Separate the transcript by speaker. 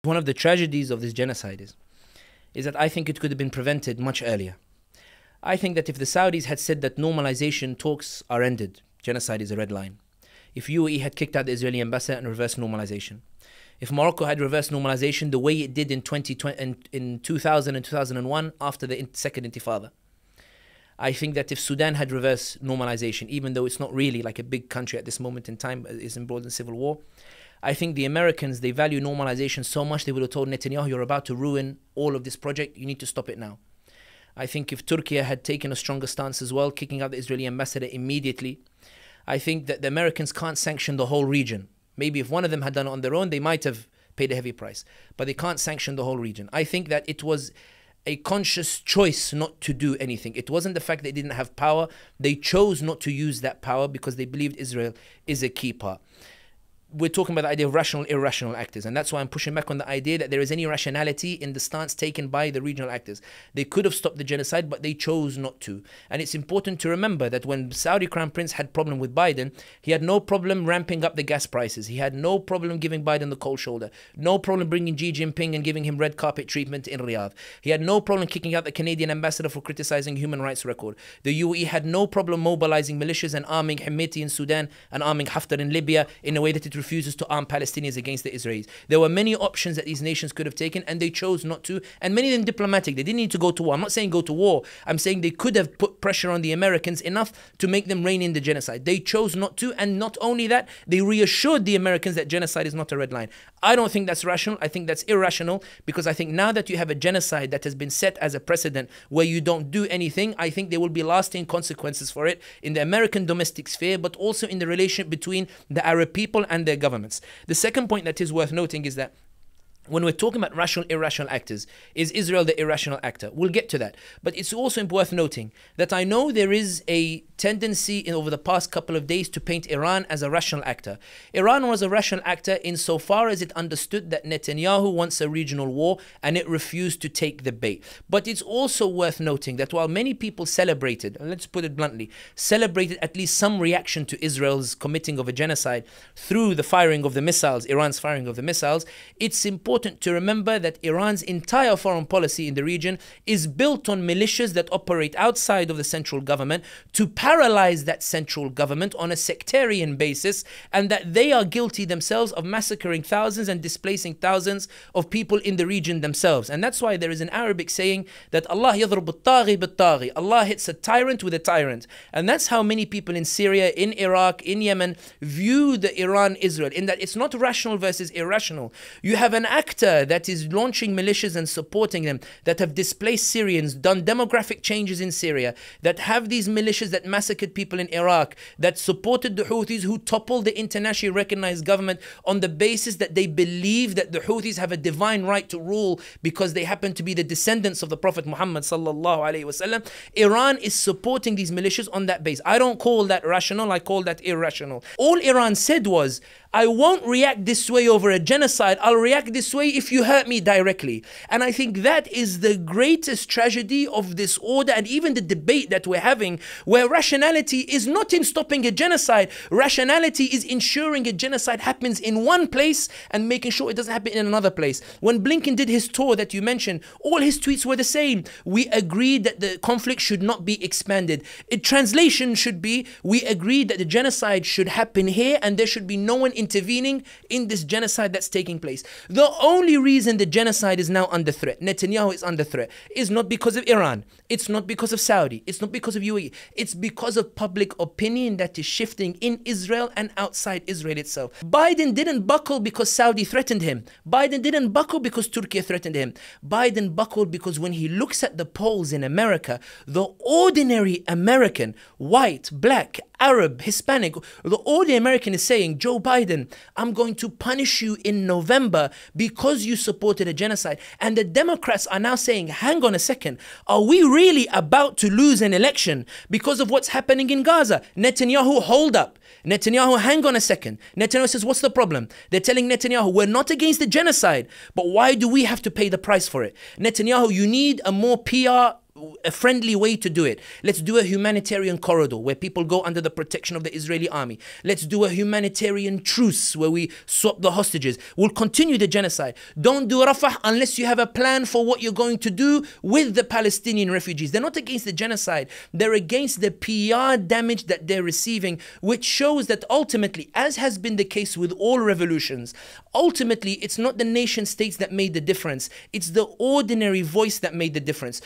Speaker 1: One of the tragedies of this genocide is that I think it could have been prevented much earlier. I think that if the Saudis had said that normalization talks are ended, genocide is a red line. If UAE had kicked out the Israeli ambassador and reversed normalization. If Morocco had reversed normalization the way it did in 2000 and 2001 after the second intifada. I think that if Sudan had reversed normalization, even though it's not really like a big country at this moment in time, is embroiled in civil war, I think the Americans, they value normalization so much they would have told Netanyahu, you're about to ruin all of this project, you need to stop it now. I think if Turkey had taken a stronger stance as well, kicking out the Israeli ambassador immediately, I think that the Americans can't sanction the whole region. Maybe if one of them had done it on their own, they might have paid a heavy price. But they can't sanction the whole region. I think that it was a conscious choice not to do anything. It wasn't the fact they didn't have power. They chose not to use that power because they believed Israel is a key part. We're talking about the idea of rational, irrational actors. And that's why I'm pushing back on the idea that there is any rationality in the stance taken by the regional actors. They could have stopped the genocide, but they chose not to. And it's important to remember that when Saudi Crown Prince had problem with Biden, he had no problem ramping up the gas prices. He had no problem giving Biden the cold shoulder. No problem bringing Xi Jinping and giving him red carpet treatment in Riyadh. He had no problem kicking out the Canadian ambassador for criticizing human rights record. The UAE had no problem mobilizing militias and arming Hemeti in Sudan and arming Haftar in Libya in a way that it refuses to arm Palestinians against the Israelis. There were many options that these nations could have taken and they chose not to, and many of them diplomatic. They didn't need to go to war. I'm not saying go to war. I'm saying they could have put pressure on the Americans enough to make them rein in the genocide. They chose not to, and not only that, they reassured the Americans that genocide is not a red line. I don't think that's rational. I think that's irrational, because I think now that you have a genocide that has been set as a precedent where you don't do anything, I think there will be lasting consequences for it in the American domestic sphere, but also in the relationship between the Arab people and their governments. The second point that is worth noting is that when we're talking about rational, irrational actors, is Israel the irrational actor? We'll get to that. But it's also worth noting that I know there is a tendency over the past couple of days to paint Iran as a rational actor. Iran was a rational actor insofar as it understood that Netanyahu wants a regional war and it refused to take the bait. But it's also worth noting that while many people celebrated, and let's put it bluntly, celebrated at least some reaction to Israel's committing of a genocide through the firing of the missiles, Iran's firing of the missiles, it's important to remember that Iran's entire foreign policy in the region is built on militias that operate outside of the central government to paralyze that central government on a sectarian basis, and that they are guilty themselves of massacring thousands and displacing thousands of people in the region themselves. And that's why there is an Arabic saying that Allah yadhrub al-taghi bil-taghi. Allah hits a tyrant with a tyrant. And that's how many people in Syria, in Iraq, in Yemen view the Iran-Israel, in that it's not rational versus irrational. You have an actor that is launching militias and supporting them, that have displaced Syrians, done demographic changes in Syria, that have these militias that massacred people in Iraq, that supported the Houthis, who toppled the internationally recognized government on the basis that they believe that the Houthis have a divine right to rule because they happen to be the descendants of the Prophet Muhammad sallallahu alaihi wasallam. Iran is supporting these militias on that base. I don't call that rational, I call that irrational. All Iran said was, I won't react this way over a genocide, I'll react this way if you hurt me directly. And I think that is the greatest tragedy of this order, and even the debate that we're having, where rationality is not in stopping a genocide. Rationality is ensuring a genocide happens in one place and making sure it doesn't happen in another place. When Blinken did his tour that you mentioned, all his tweets were the same. We agreed that the conflict should not be expanded. A translation should be, we agreed that the genocide should happen here and there should be no one intervening in this genocide that's taking place. The only reason the genocide is now under threat, Netanyahu is under threat, is not because of Iran. It's not because of Saudi. It's not because of UAE. It's because of public opinion that is shifting in Israel and outside Israel itself. Biden didn't buckle because Saudi threatened him. Biden didn't buckle because Turkey threatened him. Biden buckled because when he looks at the polls in America, the ordinary American, white, black, Arab, Hispanic, the ordinary American is saying, Joe Biden, I'm going to punish you in November because you supported a genocide. And the Democrats are now saying, hang on a second, are we really about to lose an election because of what's happening in Gaza? Netanyahu, hold up. Netanyahu, hang on a second. Netanyahu says, what's the problem? They're telling Netanyahu, we're not against the genocide, but why do we have to pay the price for it? Netanyahu, you need a more PR a friendly way to do it. Let's do a humanitarian corridor where people go under the protection of the Israeli army. Let's do a humanitarian truce where we swap the hostages. We'll continue the genocide. Don't do Rafah unless you have a plan for what you're going to do with the Palestinian refugees. They're not against the genocide. They're against the PR damage that they're receiving, which shows that ultimately, as has been the case with all revolutions, ultimately it's not the nation states that made the difference. It's the ordinary voice that made the difference.